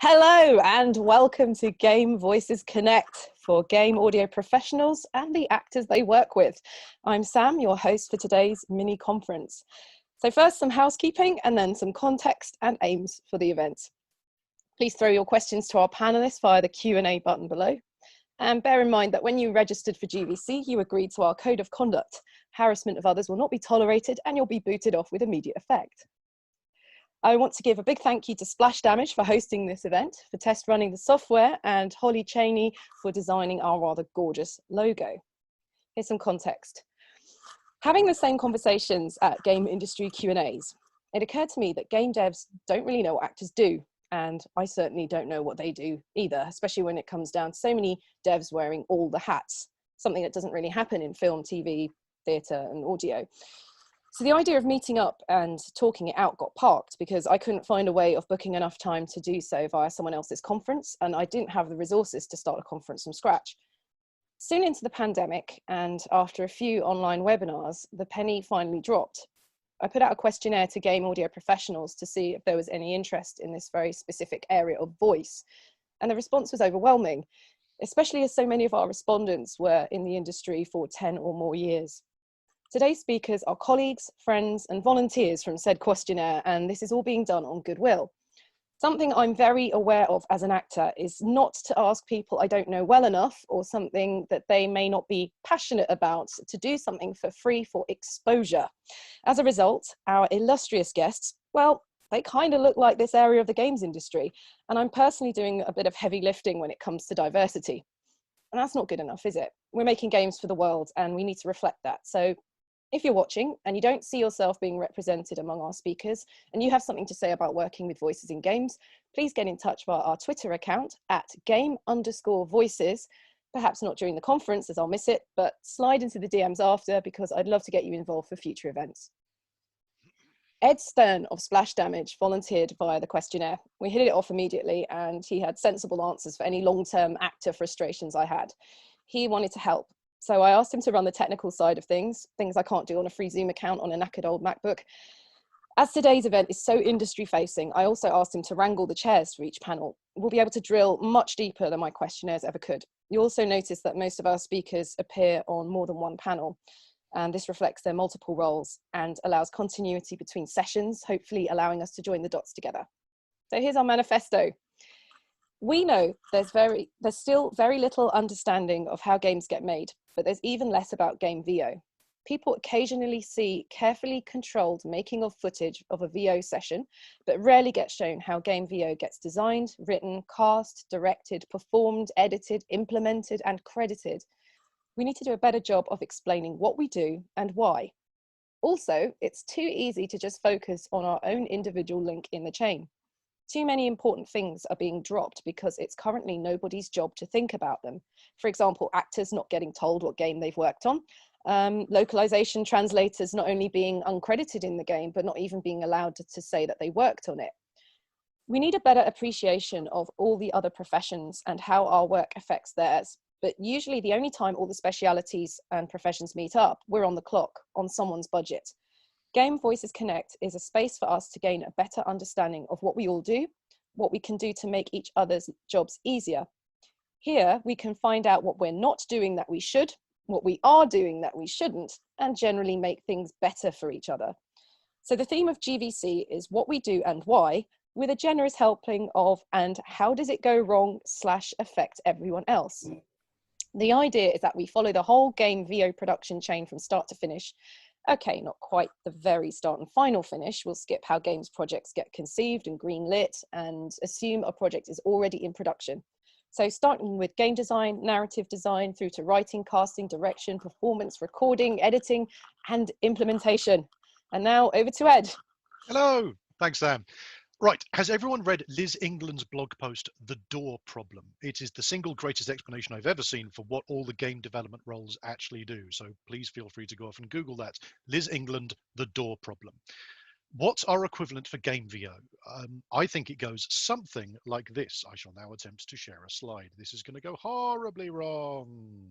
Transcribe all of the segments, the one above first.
Hello and welcome to Game Voices Connect for game audio professionals and the actors they work with. I'm Sam, your host for today's mini conference. So first some housekeeping and then some context and aims for the event. Please throw your questions to our panelists via the Q&A button below. And bear in mind that when you registered for GVC, you agreed to our code of conduct. Harassment of others will not be tolerated and you'll be booted off with immediate effect. I want to give a big thank you to Splash Damage for hosting this event, for test running the software, and Holly Cheney for designing our rather gorgeous logo. Here's some context. Having the same conversations at game industry Q&As, it occurred to me that game devs don't really know what actors do, and I certainly don't know what they do either, especially when it comes down to so many devs wearing all the hats, something that doesn't really happen in film, TV, theatre and audio. So the idea of meeting up and talking it out got parked because I couldn't find a way of booking enough time to do so via someone else's conference, and I didn't have the resources to start a conference from scratch. Soon into the pandemic, and after a few online webinars, the penny finally dropped. I put out a questionnaire to game audio professionals to see if there was any interest in this very specific area of voice, and the response was overwhelming, especially as so many of our respondents were in the industry for 10 or more years. Today's speakers are colleagues, friends, and volunteers from said questionnaire, and this is all being done on goodwill. Something I'm very aware of as an actor is not to ask people I don't know well enough or something that they may not be passionate about to do something for free for exposure. As a result, our illustrious guests, well, they kind of look like this area of the games industry, and I'm personally doing a bit of heavy lifting when it comes to diversity. And that's not good enough, is it? We're making games for the world and we need to reflect that. So if you're watching and you don't see yourself being represented among our speakers and you have something to say about working with voices in games, please get in touch via our Twitter account at @game_voices. Perhaps not during the conference as I'll miss it, but slide into the DMs after because I'd love to get you involved for future events. Ed Stern of Splash Damage volunteered via the questionnaire. We hit it off immediately and he had sensible answers for any long-term actor frustrations I had. He wanted to help. So I asked him to run the technical side of things I can't do on a free Zoom account on a knackered old MacBook. As today's event is so industry facing, I also asked him to wrangle the chairs for each panel. We'll be able to drill much deeper than my questionnaires ever could. You also notice that most of our speakers appear on more than one panel, and this reflects their multiple roles and allows continuity between sessions, hopefully allowing us to join the dots together. So here's our manifesto. We know there's still very little understanding of how games get made, but there's even less about game VO. People occasionally see carefully controlled making of footage of a VO session, but rarely get shown how game VO gets designed, written, cast, directed, performed, edited, implemented, and credited. We need to do a better job of explaining what we do and why. Also, it's too easy to just focus on our own individual link in the chain. Too many important things are being dropped because it's currently nobody's job to think about them. For example, actors not getting told what game they've worked on, localization translators not only being uncredited in the game, but not even being allowed to say that they worked on it. We need a better appreciation of all the other professions and how our work affects theirs. But usually the only time all the specialities and professions meet up, we're on the clock, on someone's budget. Game Voices Connect is a space for us to gain a better understanding of what we all do, what we can do to make each other's jobs easier. Here, we can find out what we're not doing that we should, what we are doing that we shouldn't, and generally make things better for each other. So the theme of GVC is what we do and why, with a generous helping of and how does it go wrong / affect everyone else. The idea is that we follow the whole game VO production chain from start to finish. Okay, not quite the very start and final finish. We'll skip how games projects get conceived and greenlit and assume a project is already in production. So starting with game design, narrative design, through to writing, casting, direction, performance, recording, editing, and implementation. And now over to Ed. Hello, thanks Sam. Right, has everyone read Liz England's blog post, The Door Problem? It is the single greatest explanation I've ever seen for what all the game development roles actually do. So please feel free to go off and Google that. Liz England, The Door Problem. What's our equivalent for game VO? I think it goes something like this. I shall now attempt to share a slide. This is going to go horribly wrong.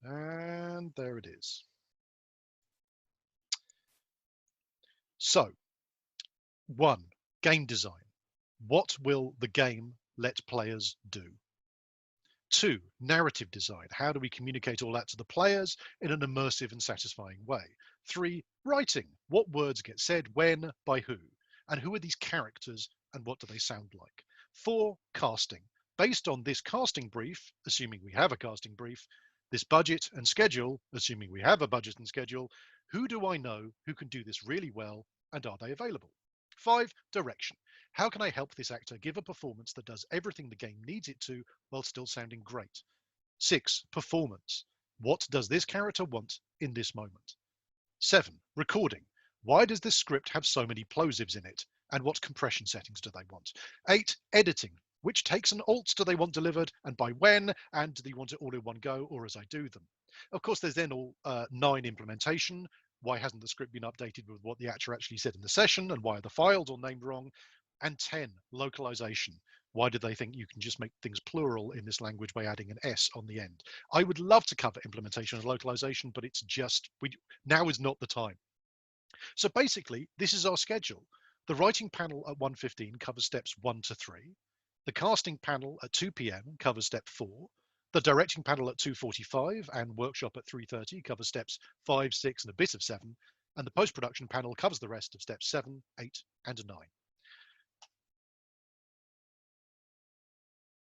And there it is. So, 1. Game design. What will the game let players do? 2, narrative design. How do we communicate all that to the players in an immersive and satisfying way? 3, writing. What words get said, when, by who? And who are these characters and what do they sound like? 4, casting. Based on this casting brief, assuming we have a casting brief, this budget and schedule, assuming we have a budget and schedule, who do I know who can do this really well and are they available? 5, direction. How can I help this actor give a performance that does everything the game needs it to while still sounding great? 6, performance. What does this character want in this moment? 7, recording. Why does this script have so many plosives in it? And what compression settings do they want? 8, editing. Which takes and alts do they want delivered and by when? And do they want it all in one go or as I do them? Of course, there's then all 9, implementation. Why hasn't the script been updated with what the actor actually said in the session? And why are the files all named wrong? And 10, localization. Why do they think you can just make things plural in this language by adding an S on the end? I would love to cover implementation and localization, but it's just, now is not the time. So basically, this is our schedule. The writing panel at 1:15 covers steps 1 to 3. The casting panel at 2 p.m. covers step 4. The directing panel at 2:45 and workshop at 3:30 covers steps 5, 6, and a bit of 7. And the post-production panel covers the rest of steps 7, 8, and 9.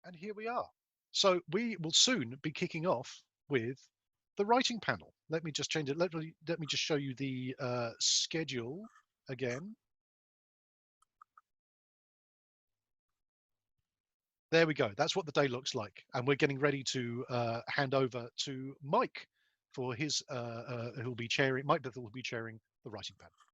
And here we are. So we will soon be kicking off with the writing panel. Let me just change it. Let me just show you the schedule again. There we go. That's what the day looks like. And we're getting ready to hand over to Mike for his, who'll be chairing, Mike Bethel will be chairing the writing panel.